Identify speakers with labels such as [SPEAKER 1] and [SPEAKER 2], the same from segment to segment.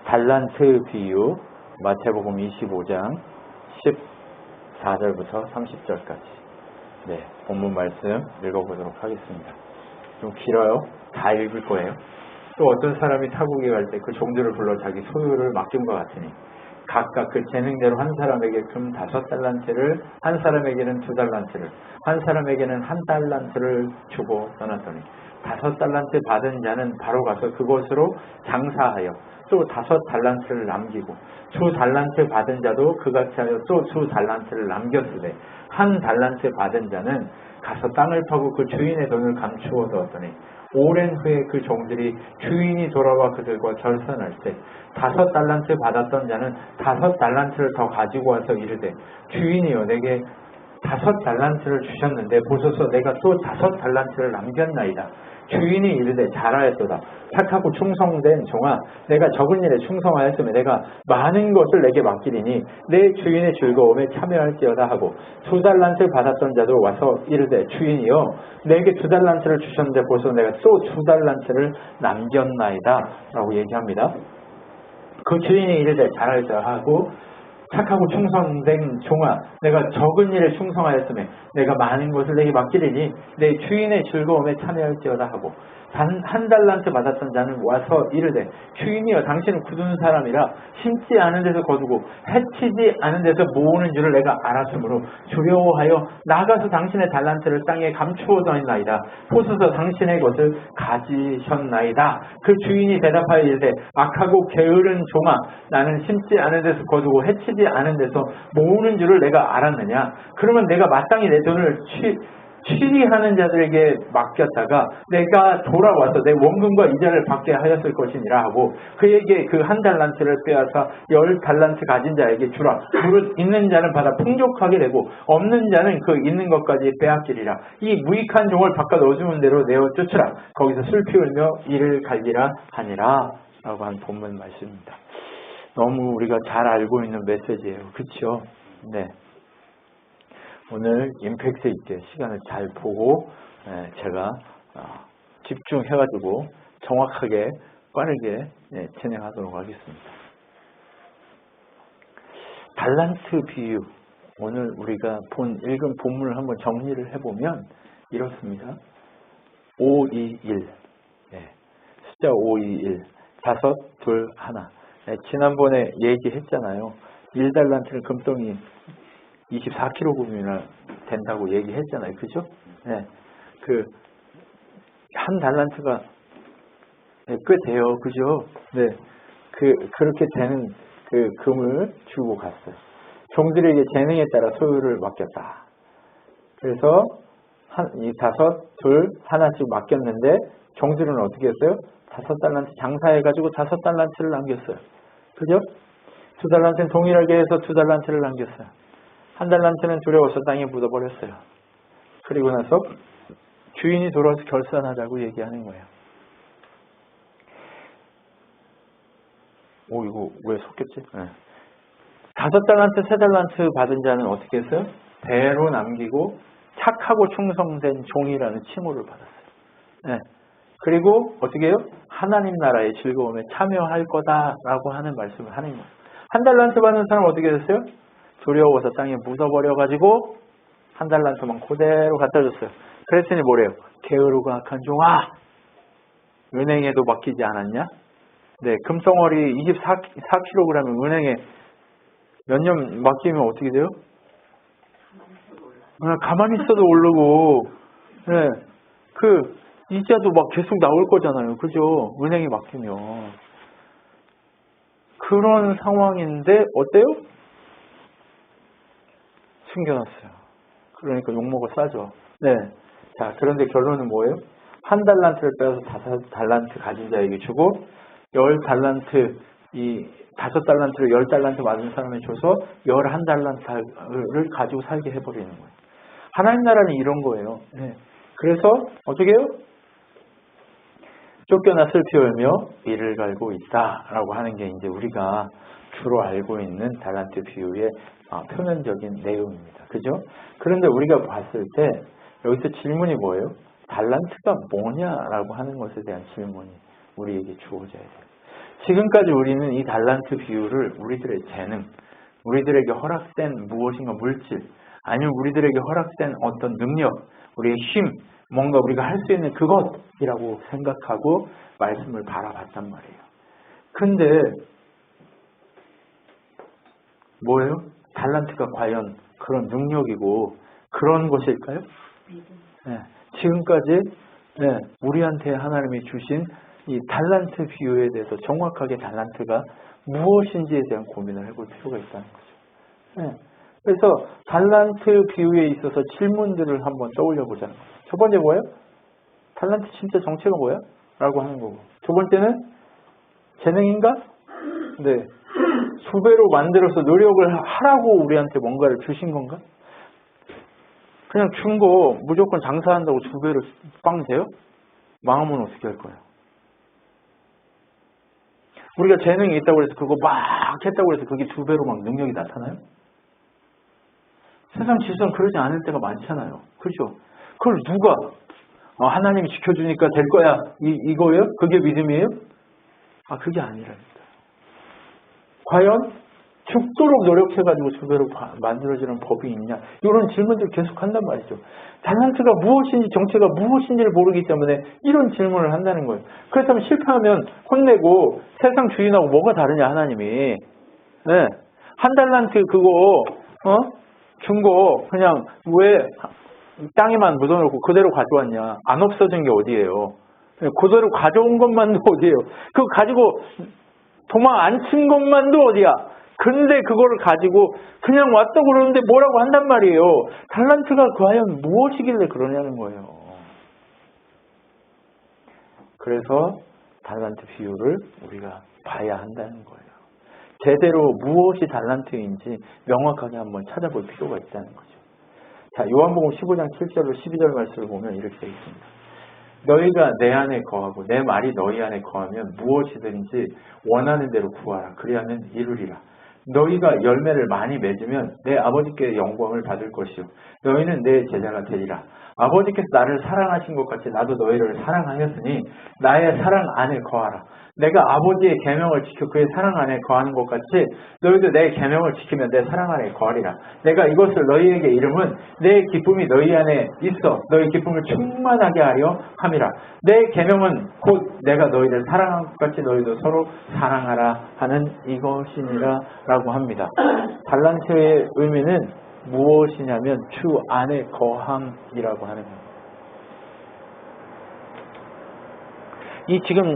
[SPEAKER 1] 달란트 비유 마태복음 25장 14절부터 30절까지 네, 본문 말씀 읽어보도록 하겠습니다. 좀 길어요. 다 읽을 거예요. 또 어떤 사람이 타국에 갈 때 그 종들을 불러 자기 소유를 맡긴 것 같으니 각각 그 재능대로 한 사람에게 금 5달란트를, 한 사람에게는 2달란트를, 한 사람에게는 1달란트를 주고 떠났더니 5달란트 받은 자는 바로 가서 그곳으로 장사하여 또 5달란트를 남기고 2달란트 받은 자도 그같이 하여 또 2달란트를 남겼으되 1달란트 받은 자는 가서 땅을 파고 그 주인의 돈을 감추어 두었더니 오랜 후에 그 종들이 주인이 돌아와 그들과 결산할 때 5달란트 받았던 자는 5달란트를 더 가지고 와서 이르되 주인이여 내게 5달란트를 주셨는데 보소서 내가 또 5달란트를 남겼나이다. 주인이 이르되 잘하였도다. 착하고 충성된 종아, 내가 적은 일에 충성하였으면 내가 많은 것을 내게 맡기리니 내 주인의 즐거움에 참여할지어다 하고 2달란트 받았던 자도 와서 이르되 주인이여 내게 2달란트를 주셨는데 보소서 내가 또 2달란트를 남겼나이다 라고 얘기합니다. 그 주인이 이르되 잘하였다 하고 착하고 충성된 종아, 내가 적은 일에 충성하였으면 내가 많은 것을 내게 맡기리니 내 주인의 즐거움에 참여할지어다 하고 1달란트 받았던 자는 와서 이르되 주인이여 당신은 굳은 사람이라 심지 않은 데서 거두고 해치지 않은 데서 모으는 줄을 내가 알았으므로 두려워하여 나가서 당신의 달란트를 땅에 감추어 두었나이다. 보소서 당신의 것을 가지셨나이다. 그 주인이 대답하여 이르되 악하고 게으른 종아, 나는 심지 않은 데서 거두고 해치지 않은 데서 모으는 줄을 내가 알았느냐. 그러면 내가 마땅히 내 돈을 취리하는 자들에게 맡겼다가 내가 돌아와서 내 원금과 이자를 받게 하였을 것이니라 하고 그에게 그 1달란트를 빼앗아 10달란트 가진 자에게 주라. 무릇 있는 자는 받아 풍족하게 되고 없는 자는 그 있는 것까지 빼앗기리라. 이 무익한 종을 바꿔 넣어주는 대로 내어 쫓으라. 거기서 술 피우며 이를 갈기라 하니라 라고 한 본문 말씀입니다. 너무 우리가 잘 알고 있는 메시지예요. 그렇죠? 네. 오늘 임팩트 있게 시간을 잘 보고 제가 집중해가지고 정확하게 빠르게 진행하도록 하겠습니다. 달란트 비유, 오늘 우리가 읽은 본문을 한번 정리를 해보면 이렇습니다. 5, 2, 1 숫자 5, 2, 1 5, 2, 1 지난번에 얘기했잖아요. 1달란트는 금덩이 24kg이나 된다고 얘기했잖아요. 그죠? 네. 그, 1달란트가 꽤 돼요. 그죠? 네. 그렇게 되는 그 금을 주고 갔어요. 종들에게 재능에 따라 소유를 맡겼다. 그래서, 5, 2, 1씩 맡겼는데, 종들은 어떻게 했어요? 5달란트 장사해가지고 5달란트를 남겼어요. 그죠? 2달란트는 동일하게 해서 2달란트를 남겼어요. 1달란트는 두려워서 땅에 묻어버렸어요. 그리고 나서 주인이 돌아와서 결산하자고 얘기하는 거예요. 이거 왜 섞였지? 5달란트, 3달란트 받은 자는 어떻게 했어요? 배로 남기고 착하고 충성된 종이라는 칭호를 받았어요. 그리고 어떻게 해요? 하나님 나라의 즐거움에 참여할 거다라고 하는 말씀을 하는 거예요. 1달란트 받는 사람은 어떻게 됐어요? 두려워서 땅에 묻어버려가지고 1달란트만 그대로 갖다 줬어요. 그랬더니 뭐래요? 게으르고 악한 종아, 은행에도 맡기지 않았냐? 네, 금덩어리 24kg 은행에 몇 년 맡기면 어떻게 돼요? 가만히 있어도 오르고, 네, 이자도 막 계속 나올 거잖아요. 그죠? 은행에 맡기면. 그런 상황인데, 어때요? 숨겨놨어요. 그러니까 욕먹어 싸죠. 네. 자, 그런데 결론은 뭐예요? 1달란트를 빼서 5달란트 가진 자에게 주고 10달란트, 5달란트를 10달란트 맞은 사람에 줘서 11달란트를 가지고 살게 해버리는 거예요. 하나님 나라는 이런 거예요. 네. 그래서 어떻게 해요? 쫓겨나 슬피 울며 이를 갈고 있다라고 하는 게 이제 우리가 주로 알고 있는 달란트 비유의 표면적인 내용입니다. 그죠? 그런데 우리가 봤을 때 여기서 질문이 뭐예요? 달란트가 뭐냐라고 하는 것에 대한 질문이 우리에게 주어져야 돼요. 지금까지 우리는 이 달란트 비유를 우리들의 재능, 우리들에게 허락된 무엇인가 물질, 아니면 우리들에게 허락된 어떤 능력, 우리의 힘, 뭔가 우리가 할 수 있는 그것이라고 생각하고 말씀을 바라봤단 말이에요. 근데 뭐예요? 달란트가 과연 그런 능력이고 그런 것일까요? 네, 지금까지 우리한테 하나님이 주신 이 달란트 비유에 대해서 정확하게 달란트가 무엇인지에 대한 고민을 해볼 필요가 있다는 거죠. 그래서 달란트 비유에 있어서 질문들을 한번 떠올려 보자는 거죠. 첫 번째 뭐예요? 달란트 진짜 정체가 뭐야? 라고 하는 거고. 두 번째는 재능인가? 네. 두 배로 만들어서 노력을 하라고 우리한테 뭔가를 주신 건가? 그냥 준 거 무조건 장사한다고 두 배로 빵 돼요? 망하면 어떻게 할 거예요? 우리가 재능이 있다고 해서 그거 막 했다고 해서 그게 두 배로 막 능력이 나타나요? 세상 질서는 그러지 않을 때가 많잖아요. 그렇죠? 그걸 누가 하나님이 지켜주니까 될 거야 이거예요? 그게 믿음이에요? 그게 아니랍니다. 과연 죽도록 노력해가지고 두 배로 만들어지는 법이 있냐? 이런 질문들 계속 한단 말이죠. 달란트가 무엇인지 정체가 무엇인지를 모르기 때문에 이런 질문을 한다는 거예요. 그렇다면 실패하면 혼내고 세상 주인하고 뭐가 다르냐 하나님이. 네. 한 달란트 그거 준 거 그냥 왜 땅에만 묻어놓고 그대로 가져왔냐. 안 없어진 게 어디예요. 그대로 가져온 것만도 어디예요. 그거 가지고 도망 안 친 것만도 어디야. 근데 그거를 가지고 그냥 왔다 그러는데 뭐라고 한단 말이에요. 달란트가 과연 무엇이길래 그러냐는 거예요. 그래서 달란트 비유를 우리가 봐야 한다는 거예요. 제대로 무엇이 달란트인지 명확하게 한번 찾아볼 필요가 있다는 거죠. 자, 요한복음 15장 7절로 12절 말씀을 보면 이렇게 되어 있습니다. 너희가 내 안에 거하고 내 말이 너희 안에 거하면 무엇이든지 원하는 대로 구하라. 그리하면 이루리라. 너희가 열매를 많이 맺으면 내 아버지께 영광을 받을 것이요 너희는 내 제자가 되리라. 아버지께서 나를 사랑하신 것 같이 나도 너희를 사랑하였으니 나의 사랑 안에 거하라. 내가 아버지의 계명을 지켜 그의 사랑 안에 거하는 것 같이 너희도 내 계명을 지키면 내 사랑 안에 거하리라. 내가 이것을 너희에게 이름은 내 기쁨이 너희 안에 있어 너희 기쁨을 충만하게 하려 함이라. 내 계명은 곧 내가 너희를 사랑한 것 같이 너희도 서로 사랑하라 하는 이것이니라 라고 합니다. 달란트의 의미는 무엇이냐면 주 안에 거함이라고 하는 겁니다. 이 지금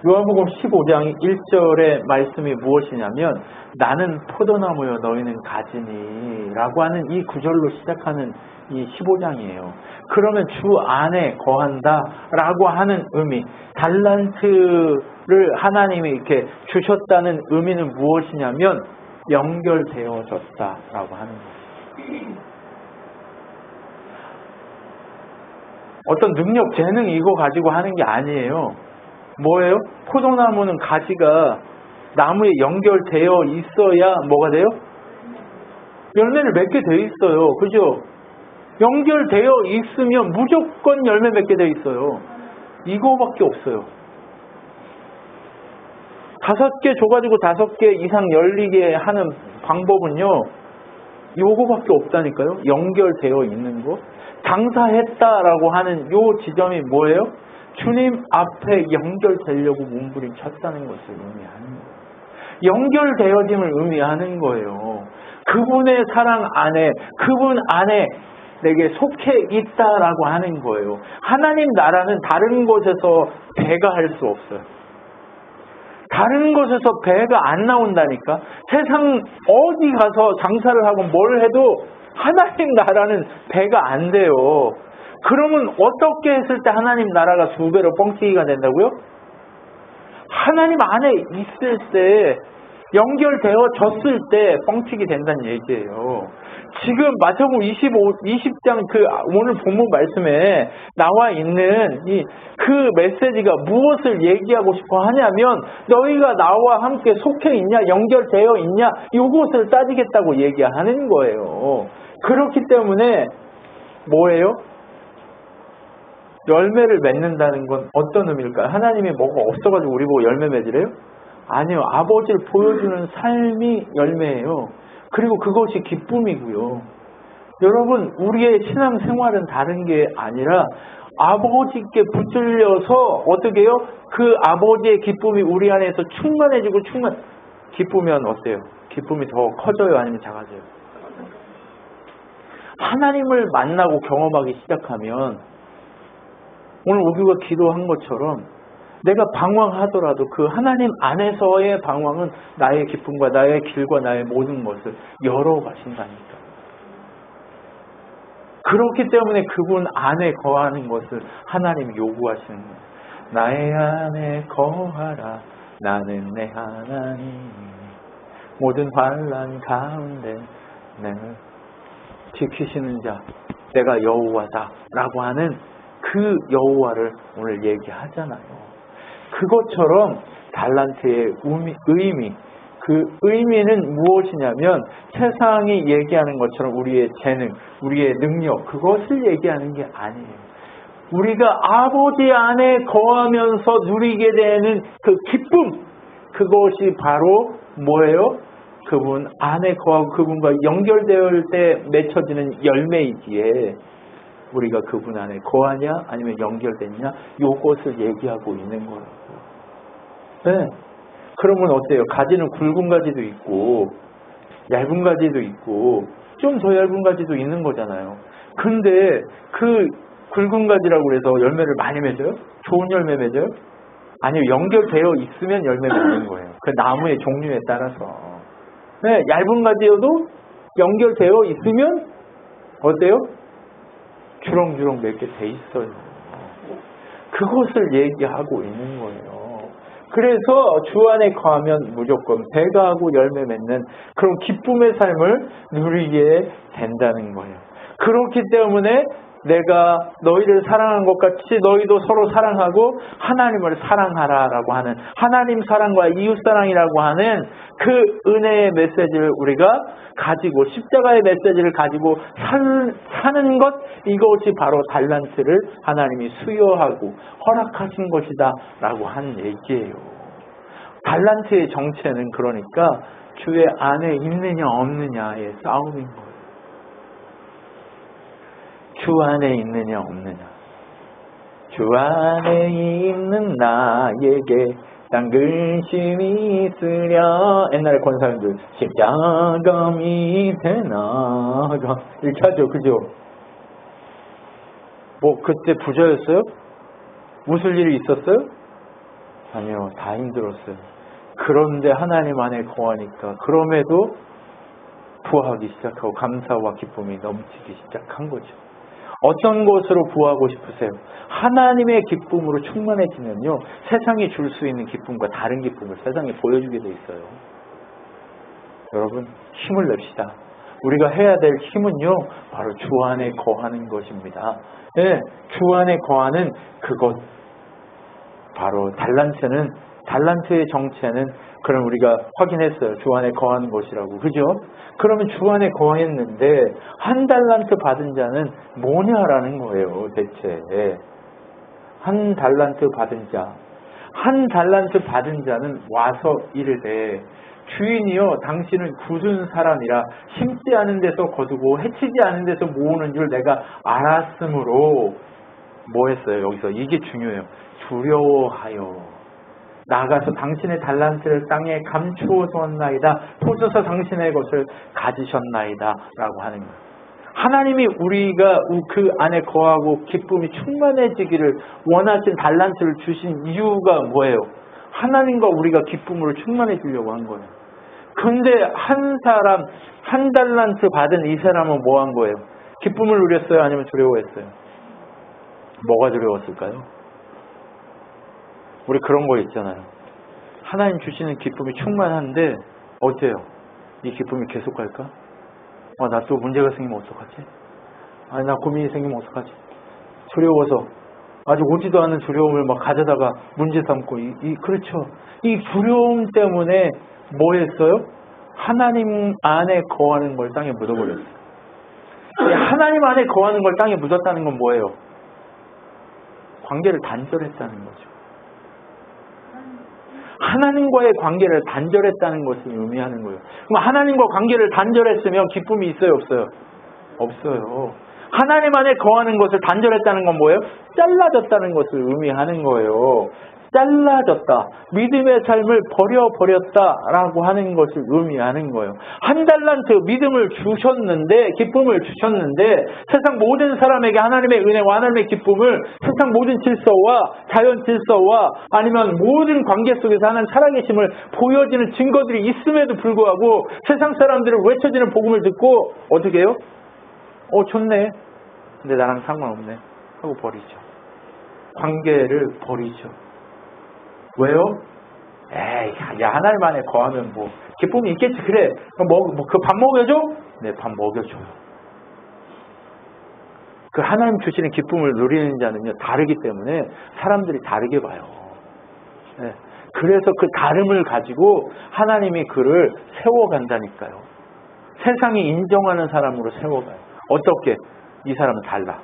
[SPEAKER 1] 요한복음 15장 1절의 말씀이 무엇이냐면 나는 포도나무여 너희는 가지니 라고 하는 이 구절로 시작하는 이 15장이에요. 그러면 주 안에 거한다 라고 하는 의미, 달란트를 하나님이 이렇게 주셨다는 의미는 무엇이냐면 연결되어졌다 라고 하는 거예요. 어떤 능력, 재능 이거 가지고 하는 게 아니에요. 뭐예요? 포도나무는 가지가 나무에 연결되어 있어야 뭐가 돼요? 열매를 맺게 돼 있어요. 그죠? 연결되어 있으면 무조건 열매 맺게 돼 있어요. 이거밖에 없어요. 5개 줘가지고 5개 이상 열리게 하는 방법은요. 요거밖에 없다니까요. 연결되어 있는 거. 장사했다라고 하는 요 지점이 뭐예요? 주님 앞에 연결되려고 몸부림쳤다는 것을 의미하는 거예요. 연결되어짐을 의미하는 거예요. 그분의 사랑 안에, 그분 안에 내게 속해 있다라고 하는 거예요. 하나님 나라는 다른 곳에서 배가 할 수 없어요. 다른 곳에서 배가 안 나온다니까. 세상 어디 가서 장사를 하고 뭘 해도 하나님 나라는 배가 안 돼요. 그러면 어떻게 했을 때 하나님 나라가 2배로 뻥튀기가 된다고요? 하나님 안에 있을 때, 연결되어졌을 때 뻥튀기 된다는 얘기예요. 지금 마태복음 20장 그 오늘 본문 말씀에 나와 있는 그 메시지가 무엇을 얘기하고 싶어 하냐면 너희가 나와 함께 속해 있냐, 연결되어 있냐, 이것을 따지겠다고 얘기하는 거예요. 그렇기 때문에 뭐예요? 열매를 맺는다는 건 어떤 의미일까요? 하나님이 뭐가 없어가지고 우리 보고 열매 맺으래요? 아니요. 아버지를 보여주는 삶이 열매예요. 그리고 그것이 기쁨이고요. 여러분, 우리의 신앙생활은 다른 게 아니라 아버지께 붙들려서 어떻게 해요? 그 아버지의 기쁨이 우리 안에서 충만해지고 기쁘면 어때요? 기쁨이 더 커져요? 아니면 작아져요? 하나님을 만나고 경험하기 시작하면 오늘 우리가 기도한 것처럼 내가 방황하더라도 그 하나님 안에서의 방황은 나의 기쁨과 나의 길과 나의 모든 것을 열어가신다니까. 그렇기 때문에 그분 안에 거하는 것을 하나님이 요구하시는 거예요. 나의 안에 거하라. 나는 내 하나님. 모든 환난 가운데 나를 지키시는 자. 내가 여호와다. 라고 하는 그 여호와를 오늘 얘기하잖아요. 그것처럼 달란트의 의미, 그 의미는 무엇이냐면 세상이 얘기하는 것처럼 우리의 재능, 우리의 능력, 그것을 얘기하는 게 아니에요. 우리가 아버지 안에 거하면서 누리게 되는 그 기쁨, 그것이 바로 뭐예요? 그분 안에 거하고 그분과 연결될 때 맺혀지는 열매이기에 우리가 그분 안에 거하냐 아니면 연결됐냐 요것을 얘기하고 있는 거라고. 네. 그러면 어때요? 가지는 굵은 가지도 있고 얇은 가지도 있고 좀 더 얇은 가지도 있는 거잖아요. 근데 그 굵은 가지라고 해서 열매를 많이 맺어요? 좋은 열매 맺어요? 아니요. 연결되어 있으면 열매 맺는 거예요. 그 나무의 종류에 따라서. 네, 얇은 가지여도 연결되어 있으면 어때요? 주렁주렁 맺게 돼 있어요. 그것을 얘기하고 있는 거예요. 그래서 주 안에 거하면 무조건 배가하고 열매 맺는 그런 기쁨의 삶을 누리게 된다는 거예요. 그렇기 때문에 내가 너희를 사랑한 것 같이 너희도 서로 사랑하고 하나님을 사랑하라라고 하는 하나님 사랑과 이웃 사랑이라고 하는 그 은혜의 메시지를 우리가 가지고 십자가의 메시지를 가지고 사는 것, 이것이 바로 달란트를 하나님이 수여하고 허락하신 것이다 라고 하는 얘기예요. 달란트의 정체는 그러니까 주의 안에 있느냐 없느냐의 싸움인 거예요. 주 안에 있느냐 없느냐. 주 안에 있는 나에게 딴 근심이 있으랴. 옛날에 권사님들 십자가 밑에 나가 이렇게 하죠. 그죠? 뭐 그때 부자였어요? 웃을 일이 있었어요? 아니요. 다 힘들었어요. 그런데 하나님 안에 거하니까 그럼에도 부하기 시작하고 감사와 기쁨이 넘치기 시작한 거죠. 어떤 것으로 부하고 싶으세요? 하나님의 기쁨으로 충만해지면요. 세상이 줄 수 있는 기쁨과 다른 기쁨을 세상에 보여주게 돼 있어요. 여러분 힘을 냅시다. 우리가 해야 될 힘은요. 바로 주 안에 거하는 것입니다. 네, 주 안에 거하는 그것. 바로 달란트의 정체는 그럼 우리가 확인했어요. 주 안에 거하는 것이라고. 그죠? 그러면 주 안에 거했는데 한 달란트 받은 자는 뭐냐라는 거예요. 대체. 한 달란트 받은 자. 한 달란트 받은 자는 와서 이르되 주인이여 당신은 굳은 사람이라 심지 않은 데서 거두고 해치지 않은 데서 모으는 줄 내가 알았으므로 뭐 했어요? 여기서 이게 중요해요. 두려워하여 나가서 당신의 달란트를 땅에 감추었나이다. 솟아서 당신의 것을 가지셨나이다. 라고 하는 거예요. 하나님이 우리가 그 안에 거하고 기쁨이 충만해지기를 원하신 달란트를 주신 이유가 뭐예요? 하나님과 우리가 기쁨으로 충만해지려고 한 거예요. 그런데 한 사람, 한 달란트 받은 이 사람은 뭐 한 거예요? 기쁨을 누렸어요? 아니면 두려워했어요? 뭐가 두려웠을까요? 우리 그런 거 있잖아요. 하나님 주시는 기쁨이 충만한데 어때요? 이 기쁨이 계속 갈까? 나 또 문제가 생기면 어떡하지? 아니 나 고민이 생기면 어떡하지? 두려워서 아직 오지도 않은 두려움을 막 가져다가 문제 삼고 그렇죠. 이 두려움 때문에 뭐 했어요? 하나님 안에 거하는 걸 땅에 묻어버렸어요. 하나님 안에 거하는 걸 땅에 묻었다는 건 뭐예요? 관계를 단절했다는 거죠. 하나님과의 관계를 단절했다는 것을 의미하는 거예요. 그럼 하나님과 관계를 단절했으면 기쁨이 있어요, 없어요? 없어요. 하나님 안에 거하는 것을 단절했다는 건 뭐예요? 잘라졌다는 것을 의미하는 거예요. 잘라졌다. 믿음의 삶을 버려버렸다라고 하는 것을 의미하는 거예요. 한 달란트 믿음을 주셨는데, 기쁨을 주셨는데, 세상 모든 사람에게 하나님의 은혜와 하나님의 기쁨을 세상 모든 질서와 자연 질서와 아니면 모든 관계 속에서 하나님 살아계심을 보여지는 증거들이 있음에도 불구하고 세상 사람들은 외쳐지는 복음을 듣고 어떻게 해요? 좋네. 근데 나랑 상관없네. 하고 버리죠. 관계를 버리죠. 왜요? 야, 하나님 안에 거하면 뭐, 기쁨이 있겠지. 그래. 그 밥 먹여줘? 네, 밥 먹여줘요. 그 하나님 주시는 기쁨을 누리는 자는요, 다르기 때문에 사람들이 다르게 봐요. 네. 그래서 그 다름을 가지고 하나님이 그를 세워간다니까요. 세상이 인정하는 사람으로 세워가요. 어떻게? 이 사람은 달라.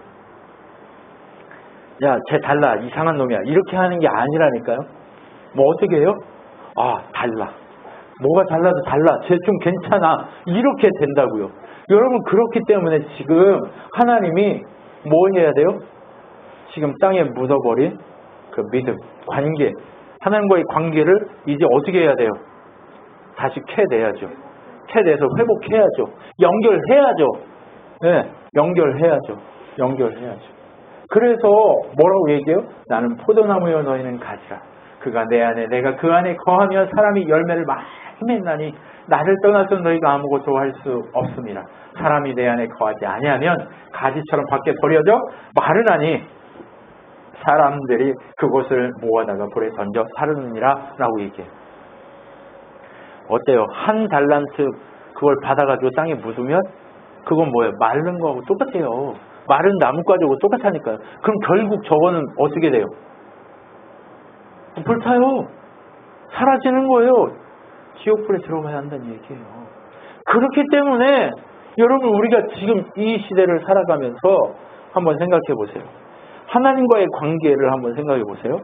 [SPEAKER 1] 야, 쟤 달라. 이상한 놈이야. 이렇게 하는 게 아니라니까요. 뭐 어떻게 해요? 달라. 뭐가 달라도 달라. 쟤 좀 괜찮아. 이렇게 된다고요. 여러분, 그렇기 때문에 지금 하나님이 뭘 해야 돼요? 지금 땅에 묻어버린 그 믿음, 관계, 하나님과의 관계를 이제 어떻게 해야 돼요? 다시 캐내야죠. 캐내서 회복해야죠. 연결해야죠. 네, 연결해야죠. 연결해야죠. 그래서 뭐라고 얘기해요? 나는 포도나무여 너희는 가지라. 그가 내 안에 내가 그 안에 거하며 사람이 열매를 많이 맺나니 나를 떠나서 너희가 아무것도 할 수 없습니다. 사람이 내 안에 거하지 아니하면 가지처럼 밖에 버려져 마르나니 사람들이 그것을 모아다가 불에 던져 사르느니라 라고 얘기해요. 어때요? 한 달란트 그걸 받아가지고 땅에 묻으면 그건 뭐예요? 마른 거하고 똑같아요. 마른 나뭇가지하고 똑같다니까요. 그럼 결국 저거는 어떻게 돼요? 불타요. 사라지는 거예요. 지옥불에 들어가야 한다는 얘기예요. 그렇기 때문에 여러분, 우리가 지금 이 시대를 살아가면서 한번 생각해 보세요. 하나님과의 관계를 한번 생각해 보세요.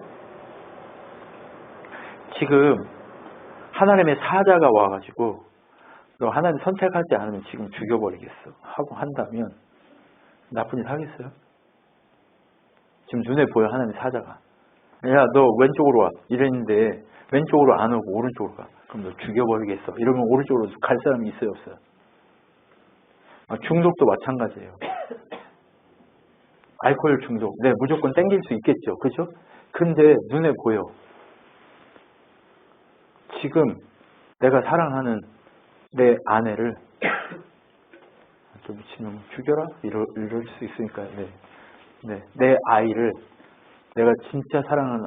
[SPEAKER 1] 지금 하나님의 사자가 와가지고 너 하나님 선택하지 않으면 지금 죽여버리겠어 하고 한다면 나쁜 일 하겠어요? 지금 눈에 보여. 하나님 사자가 야, 너 왼쪽으로 와 이랬는데 왼쪽으로 안 오고 오른쪽으로 가. 그럼 너 죽여버리겠어. 이러면 오른쪽으로 갈 사람이 있어요, 없어요? 중독도 마찬가지예요. 알코올 중독. 네, 무조건 땡길 수 있겠죠. 그죠? 근데 눈에 보여. 지금 내가 사랑하는 내 아내를 또 미친놈 죽여라? 이럴 수 있으니까. 네. 내 아이를 내가 진짜 사랑하는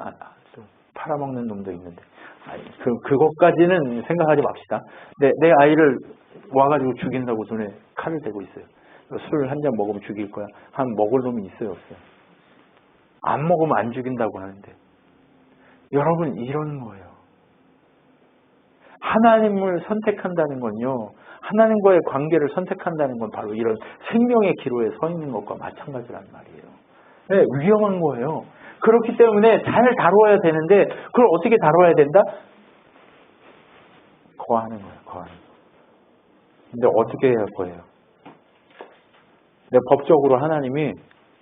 [SPEAKER 1] 팔아먹는 놈도 있는데 그것까지는 생각하지 맙시다. 내 아이를 와가지고 죽인다고 눈에 칼을 대고 있어요. 술 한 잔 먹으면 죽일 거야. 한 먹을 놈이 있어요, 없어요? 안 먹으면 안 죽인다고 하는데 여러분, 이런 거예요. 하나님을 선택한다는 건요, 하나님과의 관계를 선택한다는 건 바로 이런 생명의 기로에 서 있는 것과 마찬가지란 말이에요. 네, 위험한 거예요. 그렇기 때문에 잘 다루어야 되는데 그걸 어떻게 다루어야 된다? 거하는 거예요. 거하는 거. 근데 어떻게 해야 할 거예요? 법적으로 하나님이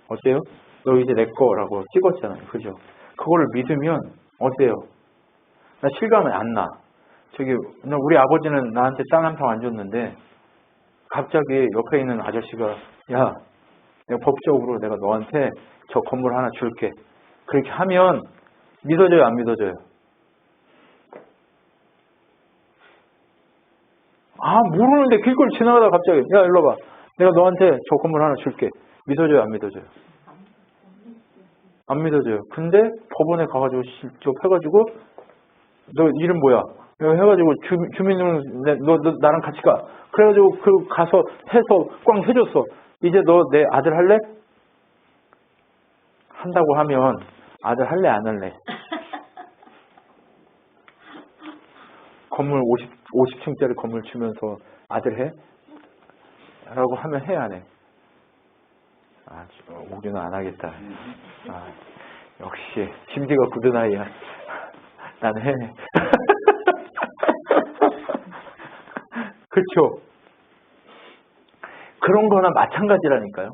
[SPEAKER 1] 어때요? 너 이제 내 거라고 찍었잖아요. 그죠? 그거를 믿으면 어때요? 나 실감이 안 나. 우리 아버지는 나한테 땅 한 평 안 줬는데 갑자기 옆에 있는 아저씨가 야, 내가 법적으로 내가 너한테 저 건물 하나 줄게. 그렇게 하면 믿어져요, 안 믿어져요? 모르는데 길거리 지나가다 갑자기 야, 일로 와봐. 내가 너한테 저 건물 하나 줄게. 믿어져요, 안 믿어져요? 안 믿어져요. 근데 법원에 가가지고 직접 해가지고 너 이름 뭐야? 해가지고 주민등록 너 나랑 같이 가. 그래가지고 가서 해서 꽝 해줬어. 이제 너 내 아들 할래? 한다고 하면 아들 할래, 안 할래? 건물 50층짜리 건물 주면서 아들 해? 라고 하면 해, 안 해? 우리는 안 하겠다. 역시 심지가 굳은 아이야. 난 해. 그렇죠? 그런 거나 마찬가지라니까요.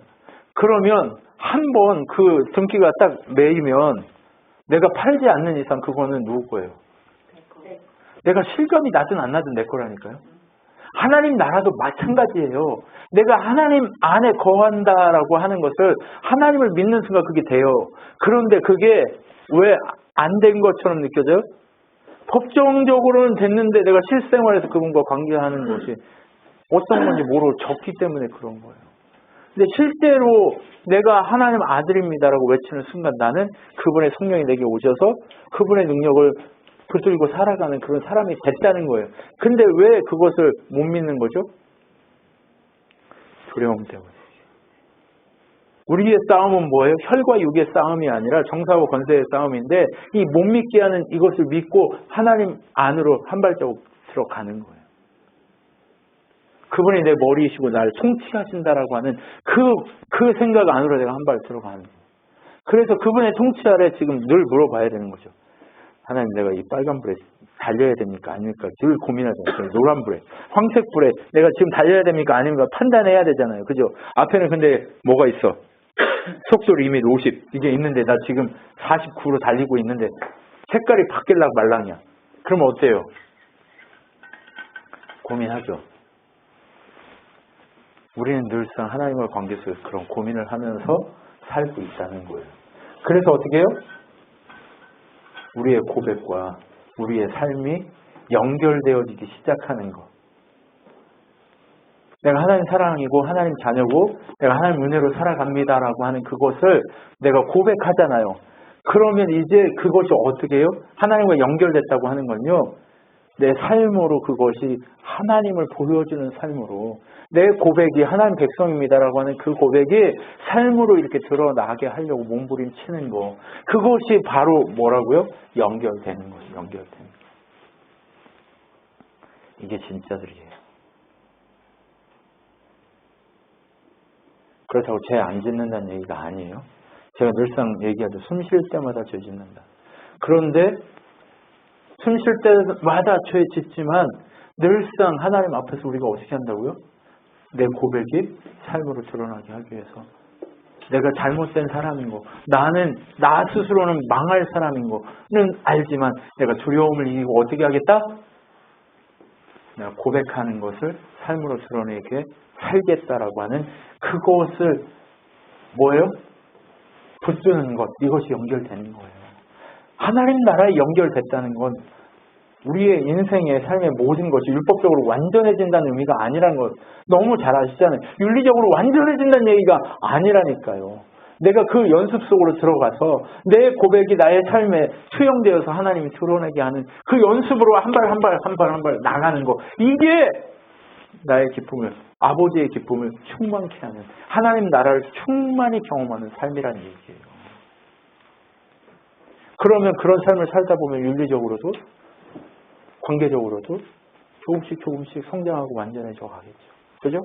[SPEAKER 1] 그러면 한번 그 등기가 딱 매이면 내가 팔지 않는 이상 그거는 누구 거예요? 내가 실감이 나든 안 나든 내 거라니까요. 하나님 나라도 마찬가지예요. 내가 하나님 안에 거한다라고 하는 것을 하나님을 믿는 순간 그게 돼요. 그런데 그게 왜 안 된 것처럼 느껴져요? 법정적으로는 됐는데 내가 실생활에서 그분과 관계하는 것이 어떤 건지 모르고 적기 때문에 그런 거예요. 근데 실제로 내가 하나님 아들입니다라고 외치는 순간 나는 그분의 성령이 내게 오셔서 그분의 능력을 붙들고 살아가는 그런 사람이 됐다는 거예요. 근데 왜 그것을 못 믿는 거죠? 두려움 때문에. 우리의 싸움은 뭐예요? 혈과 육의 싸움이 아니라 정사와 권세의 싸움인데 이 못 믿게 하는 이것을 믿고 하나님 안으로 한 발자국 들어가는 거예요. 그분이 내 머리이시고 나를 통치하신다라고 하는 그 생각 안으로 내가 한 발 들어가는 거예요. 그래서 그분의 통치 아래 지금 늘 물어봐야 되는 거죠. 하나님 내가 이 빨간불에 달려야 됩니까? 아닙니까? 늘 고민하잖아요. 노란불에, 황색불에 내가 지금 달려야 됩니까? 아닙니까? 판단해야 되잖아요. 그죠? 앞에는 근데 뭐가 있어? 속도 리밋 50 이게 있는데 나 지금 49로 달리고 있는데 색깔이 바뀔락 말랑이야. 그러면 어때요? 고민하죠. 우리는 늘상 하나님과 관계 속에서 그런 고민을 하면서 살고 있다는 거예요. 그래서 어떻게 해요? 우리의 고백과 우리의 삶이 연결되어지기 시작하는 것. 내가 하나님 사랑이고 하나님 자녀고 내가 하나님 은혜로 살아갑니다라고 하는 그것을 내가 고백하잖아요. 그러면 이제 그것이 어떻게 해요? 하나님과 연결됐다고 하는 건요. 내 삶으로 그것이 하나님을 보여주는 삶으로 내 고백이 하나님 백성입니다라고 하는 그 고백이 삶으로 이렇게 드러나게 하려고 몸부림치는 거. 그것이 바로 뭐라고요? 연결되는 거죠. 연결되는 거. 이게 진짜들이에요. 그렇다고 죄 안 짓는다는 얘기가 아니에요. 제가 늘상 얘기하죠. 숨 쉴 때마다 죄 짓는다. 그런데 숨 쉴 때마다 죄 짓지만 늘상 하나님 앞에서 우리가 어떻게 한다고요? 내 고백이 삶으로 드러나게 하기 위해서 내가 잘못된 사람인 거 나는 나 스스로는 망할 사람인 거는 알지만 내가 두려움을 이기고 어떻게 하겠다? 내가 고백하는 것을 삶으로 드러내게 살겠다라고 하는 그것을 뭐예요? 붙드는 것 이것이 연결되는 거예요. 하나님 나라에 연결됐다는 건 우리의 인생의 삶의 모든 것이 율법적으로 완전해진다는 의미가 아니라는 것 너무 잘 아시잖아요. 윤리적으로 완전해진다는 얘기가 아니라니까요. 내가 그 연습 속으로 들어가서 내 고백이 나의 삶에 투영되어서 하나님이 드러내게 하는 그 연습으로 한 발 한 발 한 발 한 발 나가는 거 이게 나의 기쁨을 아버지의 기쁨을 충만케 하는 하나님 나라를 충만히 경험하는 삶이라는 얘기예요. 그러면 그런 삶을 살다 보면 윤리적으로도 관계적으로도 조금씩 성장하고 완전해져 가겠죠. 그죠?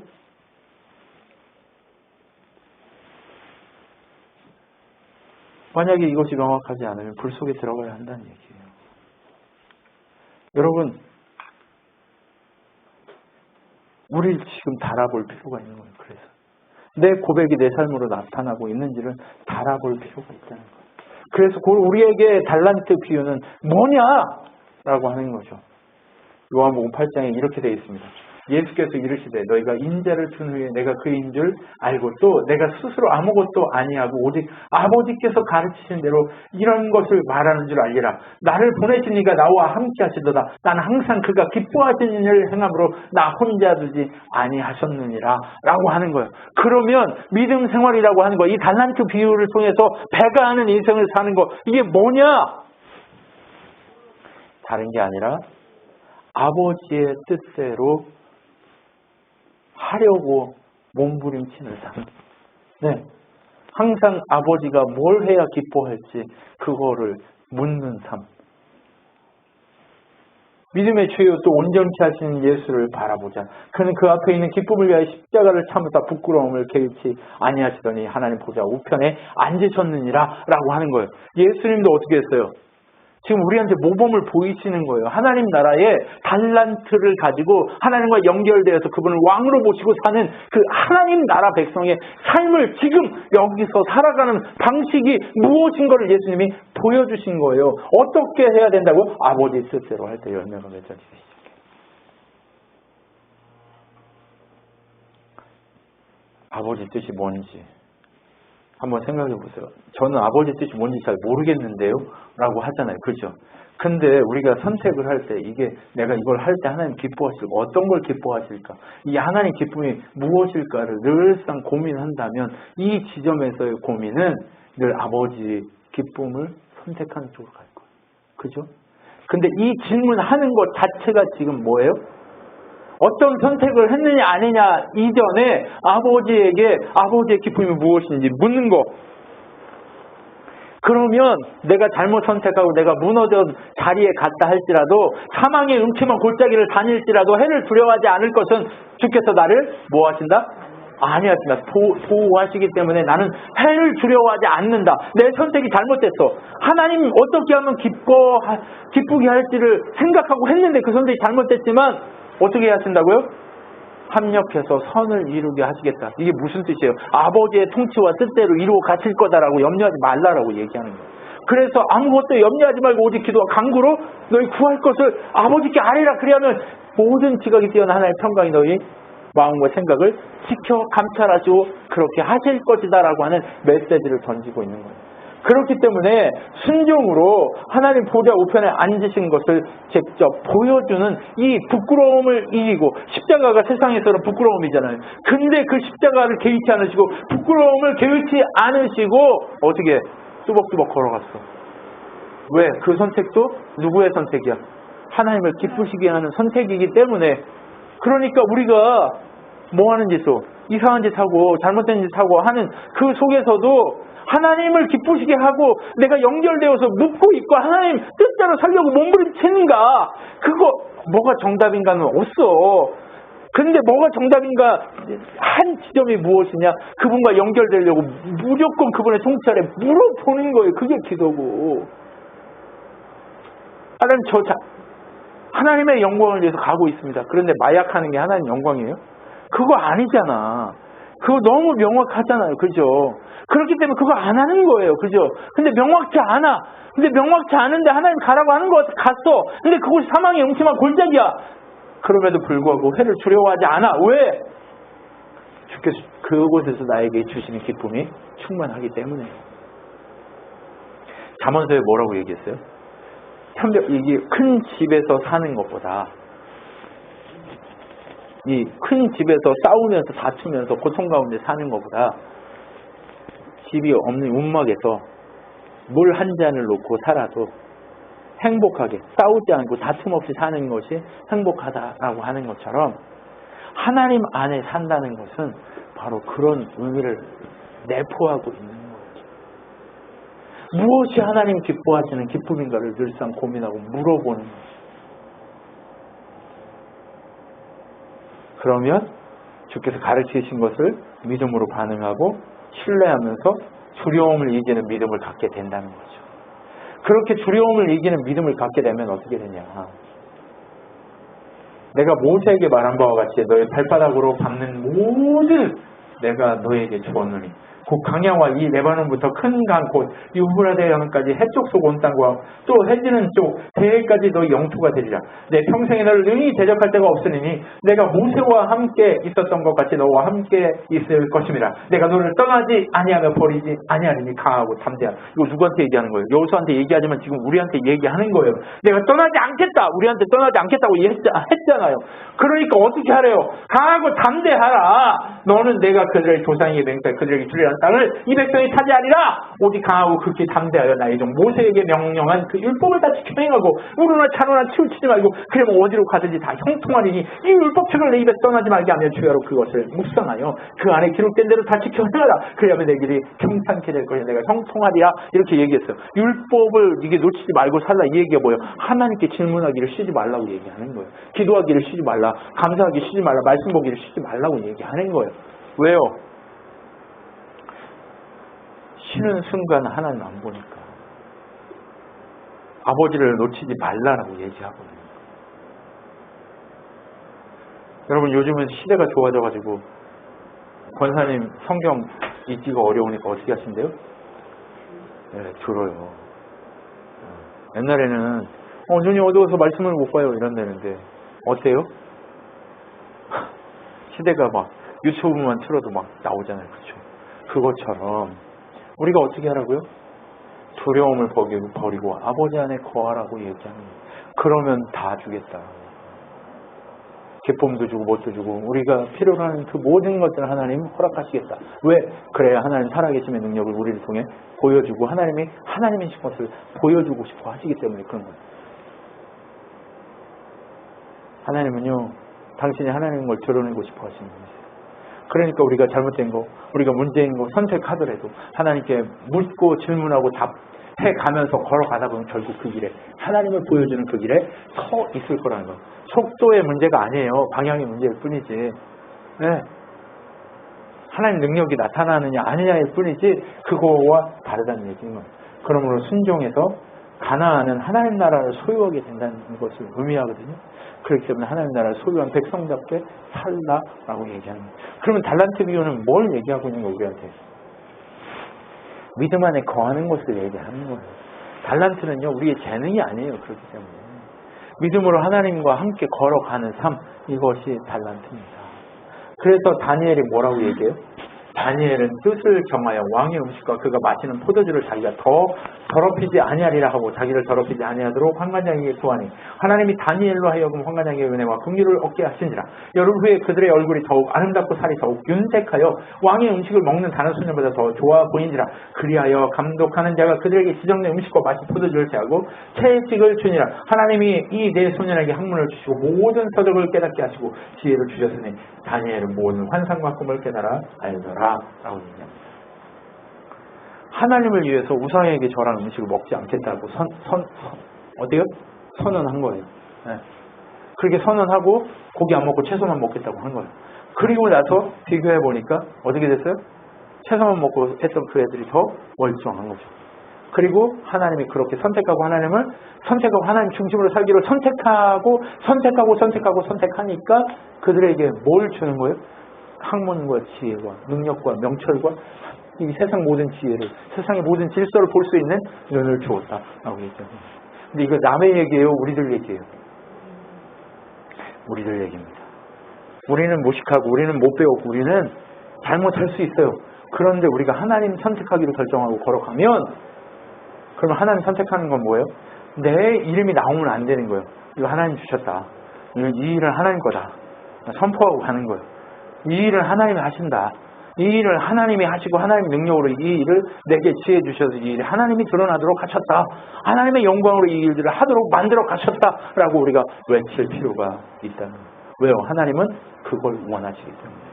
[SPEAKER 1] 만약에 이것이 명확하지 않으면 불 속에 들어가야 한다는 얘기예요. 여러분, 우리 지금 달아볼 필요가 있는 거예요. 그래서 내 고백이 내 삶으로 나타나고 있는지를 달아볼 필요가 있다는 거예요. 그래서 우리에게 달란트 비유는 뭐냐라고 하는 거죠. 요한복음 8장에 이렇게 되어 있습니다. 예수께서 이르시되 너희가 인자를 준 후에 내가 그인 줄 알고 또 내가 스스로 아무것도 아니하고 오직 아버지께서 가르치신 대로 이런 것을 말하는 줄 알리라. 나를 보내신 이가 나와 함께 하시도다. 나는 항상 그가 기뻐하시는 일을 행함으로 나 혼자 두지 아니하셨느니라 라고 하는 거예요. 그러면 믿음 생활이라고 하는 거, 이 달란트 비유를 통해서 배가 하는 인생을 사는 거, 이게 뭐냐? 다른 게 아니라 아버지의 뜻대로 하려고 몸부림치는 삶. 네. 항상 아버지가 뭘 해야 기뻐할지 그거를 묻는 삶. 믿음의 주요 또 온전케 하시는 예수를 바라보자. 그는 그 앞에 있는 기쁨을 위하여 십자가를 참으사 부끄러움을 개의치 아니하시더니 하나님 보좌 우편에 앉으셨느니라 라고 하는 거예요. 예수님도 어떻게 했어요?
[SPEAKER 2] 지금 우리한테 모범을 보이시는 거예요. 하나님 나라의 달란트를 가지고 하나님과 연결되어서 그분을 왕으로 모시고 사는 그 하나님 나라 백성의 삶을 지금 여기서 살아가는 방식이 무엇인 것을 예수님이 보여주신 거예요. 어떻게 해야 된다고? 아버지 뜻대로 할 때 열매가 맺어지기 시작해요. 아버지 뜻이 뭔지 한번 생각해 보세요. 저는 아버지 뜻이 뭔지 잘 모르겠는데요 라고 하잖아요. 그죠? 근데 우리가 선택을 할 때 이게 내가 이걸 할 때 하나님 기뻐하실까? 어떤 걸 기뻐하실까? 이 하나님 기쁨이 무엇일까를 늘상 고민한다면 이 지점에서의 고민은 늘 아버지 기쁨을 선택하는 쪽으로 갈 거예요. 그죠? 근데 이 질문하는 것 자체가 지금 뭐예요? 어떤 선택을 했느냐 아니냐 이전에 아버지에게 아버지의 기쁨이 무엇인지 묻는 거. 그러면 내가 잘못 선택하고 내가 무너져 자리에 갔다 할지라도 사망의 음침한 골짜기를 다닐지라도 해를 두려워하지 않을 것은 주께서 나를 뭐 하신다? 아니하신다. 보호하시기 때문에 나는 해를 두려워하지 않는다. 내 선택이 잘못됐어. 하나님 어떻게 하면 기쁘게 할지를 생각하고 했는데 그 선택이 잘못됐지만 어떻게 하신다고요? 합력해서 선을 이루게 하시겠다. 이게 무슨 뜻이에요? 아버지의 통치와 뜻대로 이루어 가실 거다라고 염려하지 말라라고 얘기하는 거예요. 그래서 아무것도 염려하지 말고 오직 기도와 간구로 너희 구할 것을 아버지께 아뢰라. 그리하면 모든 지각이 뛰어난 하나님의 평강이 너희 마음과 생각을 지켜 감찰하시고 그렇게 하실 것이다라고 하는 메시지를 던지고 있는 거예요. 그렇기 때문에 순종으로 하나님 보좌 우편에 앉으신 것을 직접 보여주는 이 부끄러움을 이기고, 십자가가 세상에서는 부끄러움이잖아요. 근데 그 십자가를 개의치 않으시고 부끄러움을 개의치 않으시고 어떻게 뚜벅뚜벅 걸어갔어. 왜? 그 선택도 누구의 선택이야? 하나님을 기쁘시게 하는 선택이기 때문에. 그러니까 우리가 뭐 하는 짓도 이상한 짓 하고 잘못된 짓 하고 하는 그 속에서도 하나님을 기쁘시게 하고 내가 연결되어서 묻고 있고 하나님 뜻대로 살려고 몸부림치는가? 그거 뭐가 정답인가는 없어. 근데 뭐가 정답인가 한 지점이 무엇이냐? 그분과 연결되려고 무조건 그분의 통치 아래 물어보는 거예요. 그게 기도고. 하나님의 영광을 위해서 가고 있습니다. 그런데 마약하는 게 하나님 영광이에요? 그거 아니잖아. 그거 너무 명확하잖아요. 그죠? 그렇기 때문에 그거 안 하는 거예요. 그죠? 근데 명확치 않아. 근데 명확치 않은데 하나님 가라고 하는 거 갔어. 근데 그곳이 사망의 음침한 골짜기야. 그럼에도 불구하고 해를 두려워하지 않아. 왜? 주께서 그곳에서 나에게 주시는 기쁨이 충만하기 때문에. 잠언서에 뭐라고 얘기했어요? 이게 큰 집에서 사는 것보다 이 큰 집에서 싸우면서 다투면서 고통 가운데 사는 것보다 집이 없는 움막에서 물 한 잔을 놓고 살아도 행복하게 싸우지 않고 다툼 없이 사는 것이 행복하다라고 하는 것처럼 하나님 안에 산다는 것은 바로 그런 의미를 내포하고 있는 거죠. 무엇이 하나님 기뻐하시는 기쁨인가를 늘상 고민하고 물어보는 거죠. 그러면 주께서 가르치신 것을 믿음으로 반응하고 신뢰하면서 두려움을 이기는 믿음을 갖게 된다는 거죠. 그렇게 두려움을 이기는 믿음을 갖게 되면 어떻게 되냐. 내가 모세에게 말한 바와 같이 너의 발바닥으로 밟는 모든 내가 너에게 주었느니 곧 강야와 이 레바논부터 큰 강 곧 유브라데 강까지 해쪽 속 온 땅과 또 해지는 쪽 대해까지 너의 영토가 되리라. 내 평생에 너를 능히 대적할 데가 없으니 내가 모세와 함께 있었던 것 같이 너와 함께 있을 것임이라. 내가 너를 떠나지 아니하며 버리지 아니하리니 강하고 담대하. 이거 누구한테 얘기하는 거예요? 여호수아한테 얘기하지만 지금 우리한테 얘기하는 거예요. 내가 떠나지 않겠다. 우리한테 떠나지 않겠다고 했잖아요. 그러니까 어떻게 하래요? 강하고 담대하라. 너는 내가 그들의 조상에게 맹세 그들에게 주리라 땅을 이 백성이 차지하리라. 오직 강하고 극히 담대하여 나의 종 모세에게 명령한 그 율법을 다 지켜 행하고 우르나 차로나 치우치지 말고 그러면 어디로 가든지 다 형통하리니 이 율법책을 내 입에 떠나지 말게 하며 주야로 그것을 묵상하여 그 안에 기록된 대로 다 지켜 행하라. 그래야면 내 길이 평탄케 될 것이니 내가 형통하리라. 이렇게 얘기했어요. 율법을 이게 놓치지 말고 살라. 이 얘기가 뭐예요? 하나님께 질문하기를 쉬지 말라고 얘기하는 거예요. 기도하기를 쉬지 말라. 감사하기 쉬지 말라. 말씀 보기를 쉬지 말라고 얘기하는 거예요. 왜요? 쉬는 순간 하나님 안 보니까. 아버지를 놓치지 말라라고 얘기하거든요. 여러분 요즘은 시대가 좋아져가지고 권사님 성경 읽기가 어려우니까 어떻게 하신대요? 네, 줄어요. 옛날에는 눈이 어두워서 말씀을 못 봐요 이런다는데 어때요? 시대가 막 유튜브만 틀어도 막 나오잖아요. 그렇죠? 그것처럼 우리가 어떻게 하라고요? 두려움을 버리고 아버지 안에 거하라고 얘기하는 거예요. 그러면 다 주겠다. 기쁨도 주고 뭣도 주고 우리가 필요로 하는 그 모든 것들을 하나님 허락하시겠다. 왜? 그래야 하나님 살아계심의 능력을 우리를 통해 보여주고 하나님이 하나님이신 것을 보여주고 싶어 하시기 때문에 그런 거예요. 하나님은요. 당신이 하나님인 걸 드러내고 싶어 하시는 분이세요. 그러니까 우리가 잘못된 거, 우리가 문제인 거 선택하더라도 하나님께 묻고 질문하고 답해가면서 걸어가다 보면 결국 그 길에 하나님을 보여주는 그 길에 서 있을 거라는 거. 속도의 문제가 아니에요. 방향의 문제일 뿐이지. 네. 하나님 능력이 나타나느냐 아니냐일 뿐이지 그거와 다르다는 얘기인 거예요. 그러므로 순종해서 가나안은 하나님 나라를 소유하게 된다는 것을 의미하거든요. 그렇기 때문에 하나님 나라를 소유한 백성답게 살라라고 얘기하는 거예요. 그러면 달란트 비유는 뭘 얘기하고 있는 거예요, 우리한테? 믿음 안에 거하는 것을 얘기하는 거예요. 달란트는요, 우리의 재능이 아니에요. 그렇기 때문에. 믿음으로 하나님과 함께 걸어가는 삶, 이것이 달란트입니다. 그래서 다니엘이 뭐라고 얘기해요? 다니엘은 뜻을 정하여 왕의 음식과 그가 마시는 포도주를 자기가 더 더럽히지 아니하리라 하고 자기를 더럽히지 아니하도록 환관장에게 구하니 하나님이 다니엘로 하여금 환관장에게 은혜와 긍휼을 얻게 하신지라. 여름 후에 그들의 얼굴이 더욱 아름답고 살이 더욱 윤색하여 왕의 음식을 먹는 다른 소년보다 더 좋아 보인지라. 그리하여 감독하는 자가 그들에게 지정된 음식과 마실 포도주를 제하고 채식을 주니라. 하나님이 이 네 소년에게 학문을 주시고 모든 서적을 깨닫게 하시고 지혜를 주셨으니 다니엘은 모든 환상과 꿈을 깨달아 알더라 라고 얘기합니다. 하나님을 위해서 우상에게 절한 음식을 먹지 않겠다고 어때요? 선언한 거예요. 네. 그렇게 선언하고 고기 안 먹고 채소만 먹겠다고 한 거예요. 그리고 나서 비교해 보니까 어떻게 됐어요? 채소만 먹고 했던 그 애들이 더 멀쩡한 거죠. 그리고 하나님이 그렇게 선택하고 하나님 중심으로 살기를 선택하니까 그들에게 뭘 주는 거예요? 학문과 지혜와 능력과 명철과 이 세상 모든 지혜를, 세상의 모든 질서를 볼 수 있는 눈을 주었다라고 얘기합니다. 근데 이거 남의 얘기예요? 우리들 얘기예요? 우리들 얘기입니다. 우리는 무식하고 우리는 못 배웠고 우리는 잘못할 수 있어요. 그런데 우리가 하나님 선택하기로 결정하고 걸어가면 그러면 하나님 선택하는 건 뭐예요? 내 이름이 나오면 안 되는 거예요. 이거 하나님 주셨다. 이 일은 하나님 거다. 선포하고 가는 거예요. 이 일을 하나님이 하신다. 이 일을 하나님이 하시고 하나님의 능력으로 이 일을 내게 지혜 주셔서 이 일이 하나님이 드러나도록 하셨다. 하나님의 영광으로 이 일들을 하도록 만들어 가셨다라고 우리가 외칠 필요가 있다는 거예요. 왜요? 하나님은 그걸 원하시기 때문에.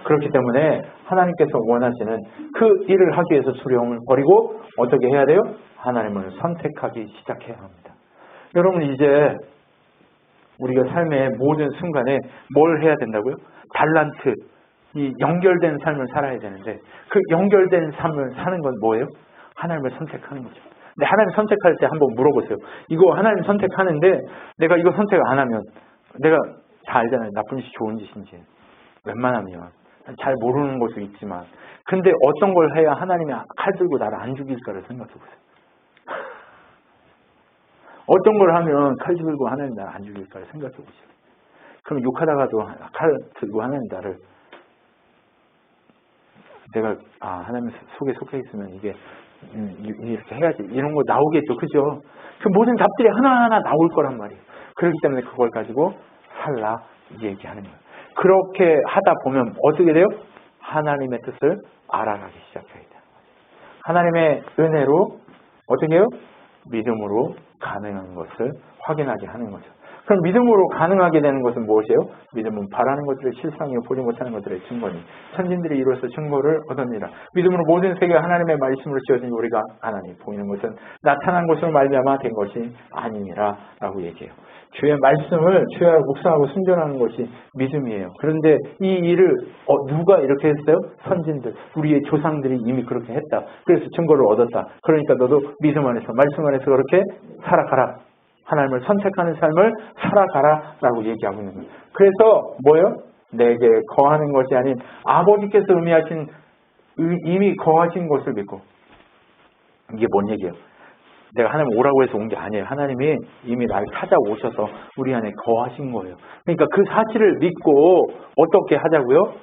[SPEAKER 2] 그렇기 때문에 하나님께서 원하시는 그 일을 하기 위해서 두려움을 버리고 어떻게 해야 돼요? 하나님을 선택하기 시작해야 합니다. 여러분 이제 우리가 삶의 모든 순간에 뭘 해야 된다고요? 달란트, 이 연결된 삶을 살아야 되는데 그 연결된 삶을 사는 건 뭐예요? 하나님을 선택하는 거죠. 근데 하나님 선택할 때 한번 물어보세요. 이거 하나님 선택하는데 내가 이거 선택 안 하면 내가 다 알잖아요. 나쁜 짓이 좋은 짓인지. 웬만하면 잘 모르는 것도 있지만 근데 어떤 걸 해야 하나님이 칼 들고 나를 안 죽일까를 생각해 보세요. 어떤 걸 하면 칼 들고 하나님 나를 안 죽일까를 생각해 보세요. 그럼 욕하다가도 칼 들고 하나님 나를 내가 하나님 속에 속해 있으면 이게 이렇게 해야지 이런 거 나오겠죠. 그죠? 그 모든 답들이 하나하나 나올 거란 말이에요. 그렇기 때문에 그걸 가지고 살라 얘기하는 거예요. 그렇게 하다 보면 어떻게 돼요? 하나님의 뜻을 알아가기 시작해야 돼요. 하나님의 은혜로 어떻게 해요? 믿음으로 가능한 것을 확인하게 하는 거죠. 그럼 믿음으로 가능하게 되는 것은 무엇이에요? 믿음은 바라는 것들의 실상이요 보지 못하는 것들의 증거니 선진들이 이로써 증거를 얻었느니라. 믿음으로 모든 세계가 하나님의 말씀으로 지어진 우리가 하나님 보이는 것은 나타난 것으로 말미암아 된 것이 아니니라 라고 얘기해요. 주의 말씀을 주의 묵상하고 순종하는 것이 믿음이에요. 그런데 이 일을 누가 이렇게 했어요? 선진들, 우리의 조상들이 이미 그렇게 했다. 그래서 증거를 얻었다. 그러니까 너도 믿음 안에서 말씀 안에서 그렇게 살아가라. 하나님을 선택하는 삶을 살아가라 라고 얘기하고 있는 거예요. 그래서 뭐예요? 내게 거하는 것이 아닌 아버지께서 의미하신 이미 거하신 것을 믿고. 이게 뭔 얘기예요? 내가 하나님 오라고 해서 온 게 아니에요. 하나님이 이미 날 찾아오셔서 우리 안에 거하신 거예요. 그러니까 그 사실을 믿고 어떻게 하자고요?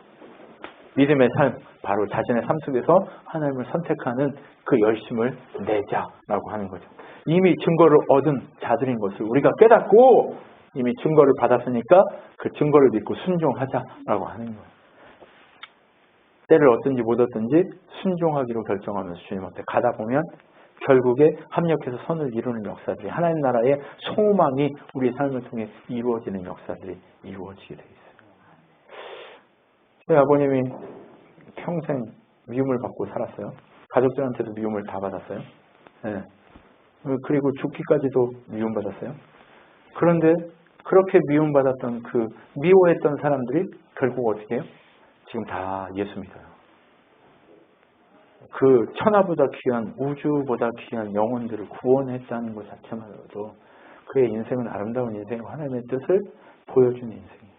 [SPEAKER 2] 믿음의 삶, 바로 자신의 삶 속에서 하나님을 선택하는 그 열심을 내자라고 하는 거죠. 이미 증거를 얻은 자들인 것을 우리가 깨닫고 이미 증거를 받았으니까 그 증거를 믿고 순종하자라고 하는 거예요. 때를 얻든지 못 얻든지 순종하기로 결정하면서 주님 앞에 가다 보면 결국에 합력해서 선을 이루는 역사들이 하나님 나라의 소망이 우리의 삶을 통해 이루어지는 역사들이 이루어지게 되어 있어요. 저희 아버님이 평생 미움을 받고 살았어요. 가족들한테도 미움을 다 받았어요. 네. 그리고 죽기까지도 미움받았어요. 그런데 그렇게 미움받았던 그 미워했던 사람들이 결국 어떻게 해요? 지금 다 예수 믿어요. 그 천하보다 귀한 우주보다 귀한 영혼들을 구원했다는 것 자체만으로도 그의 인생은 아름다운 인생이고 하나님의 뜻을 보여주는 인생이에요.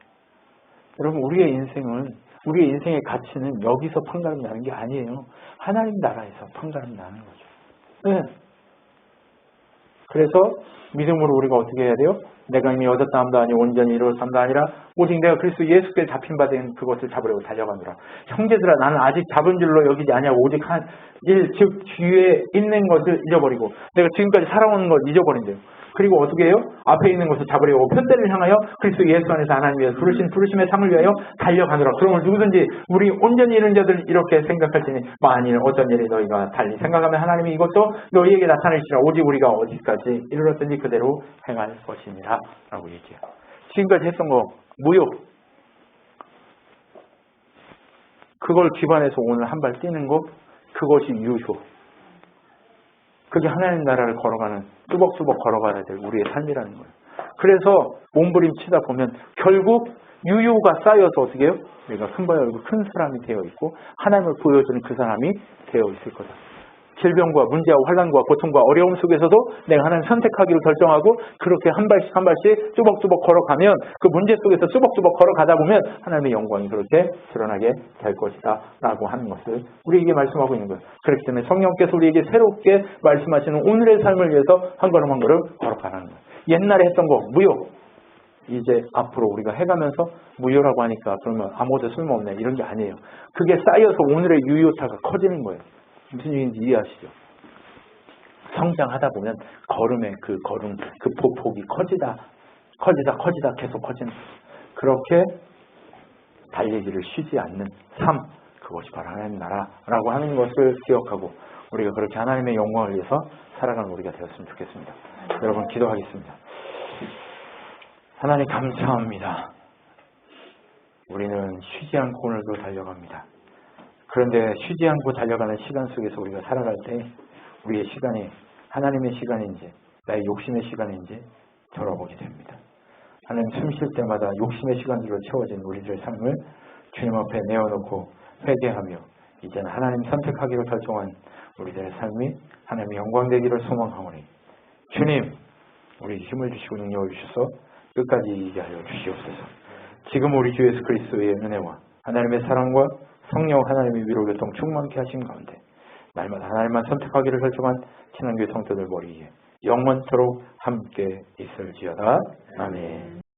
[SPEAKER 2] 여러분 우리의 인생의 가치는 여기서 판가름 나는 게 아니에요. 하나님 나라에서 판가름 나는 거죠. 네. 그래서 믿음으로 우리가 어떻게 해야 돼요? 내가 이미 얻었다 함도 아니 온전히 이루었다 함도 아니라 오직 내가 그리스도 예수께 잡힌 바 된 그것을 잡으려고 달려가노라. 형제들아 나는 아직 잡은 줄로 여기지 아니하고 오직 한 일 즉 뒤에 있는 것을 잊어버리고 내가 지금까지 살아온 걸 잊어버린대요. 그리고 어떻게 해요? 앞에 있는 것을 잡으려고 편대를 향하여 그리스도 예수 안에서 하나님 위해서 부르심의 상을 위하여 달려가노라. 그러면 누구든지 우리 온전히 이른 자들 이렇게 생각할지니 만일 어떤 일이 너희가 달리 생각하면 하나님이 이것도 너희에게 나타내시라. 오직 우리가 어디까지 이르렀든지 그대로 행할 것이니라 라고 얘기해요. 지금까지 했던 거 무효. 그걸 기반해서 오늘 한 발 뛰는 거 그것이 유효. 그게 하나님 나라를 걸어가는 뚜벅뚜벅 걸어가야 될 우리의 삶이라는 거예요. 그래서 몸부림치다 보면 결국 유효가 쌓여서 어떻게 해요? 내가 큰 발 열고 큰 사람이 되어 있고 하나님을 보여주는 그 사람이 되어 있을 거다. 질병과 문제와 환난과 고통과 어려움 속에서도 내가 하나님 선택하기로 결정하고 그렇게 한 발씩 한 발씩 뚜벅뚜벅 걸어가면 그 문제 속에서 뚜벅뚜벅 걸어가다 보면 하나님의 영광이 그렇게 드러나게 될 것이다 라고 하는 것을 우리에게 말씀하고 있는 거예요. 그렇기 때문에 성령께서 우리에게 새롭게 말씀하시는 오늘의 삶을 위해서 한 걸음 한 걸음 걸어가는 거예요. 옛날에 했던 거 무효. 이제 앞으로 우리가 해가면서 무효라고 하니까 그러면 아무것도 쓸모없네 이런 게 아니에요. 그게 쌓여서 오늘의 유효타가 커지는 거예요. 무슨 얘기인지 이해하시죠? 성장하다 보면 걸음의 그 보폭이 커지다 계속 커지는 거예요. 그렇게 달리기를 쉬지 않는 삶, 그것이 바로 하나님 나라라고 하는 것을 기억하고 우리가 그렇게 하나님의 영광을 위해서 살아가는 우리가 되었으면 좋겠습니다. 여러분 기도하겠습니다. 하나님 감사합니다. 우리는 쉬지 않고 오늘도 달려갑니다. 그런데 쉬지 않고 달려가는 시간 속에서 우리가 살아갈 때 우리의 시간이 하나님의 시간인지 나의 욕심의 시간인지 돌아보게 됩니다. 하나님 숨 쉴 때마다 욕심의 시간들로 채워진 우리들의 삶을 주님 앞에 내어놓고 회개하며 이제는 하나님 선택하기로 결정한 우리들의 삶이 하나님의 영광되기를 소망하오니 주님 우리 힘을 주시고 능력을 주셔서 끝까지 이기게 하여 주시옵소서. 지금 우리 주 예수 그리스도의 은혜와 하나님의 사랑과 성령 하나님의 위로 교통 충만케 하신 가운데 날마다 하나님만 선택하기를 결정한 친환교회 성도들 머리 위에 영원토록 함께 있을지어다. 아멘.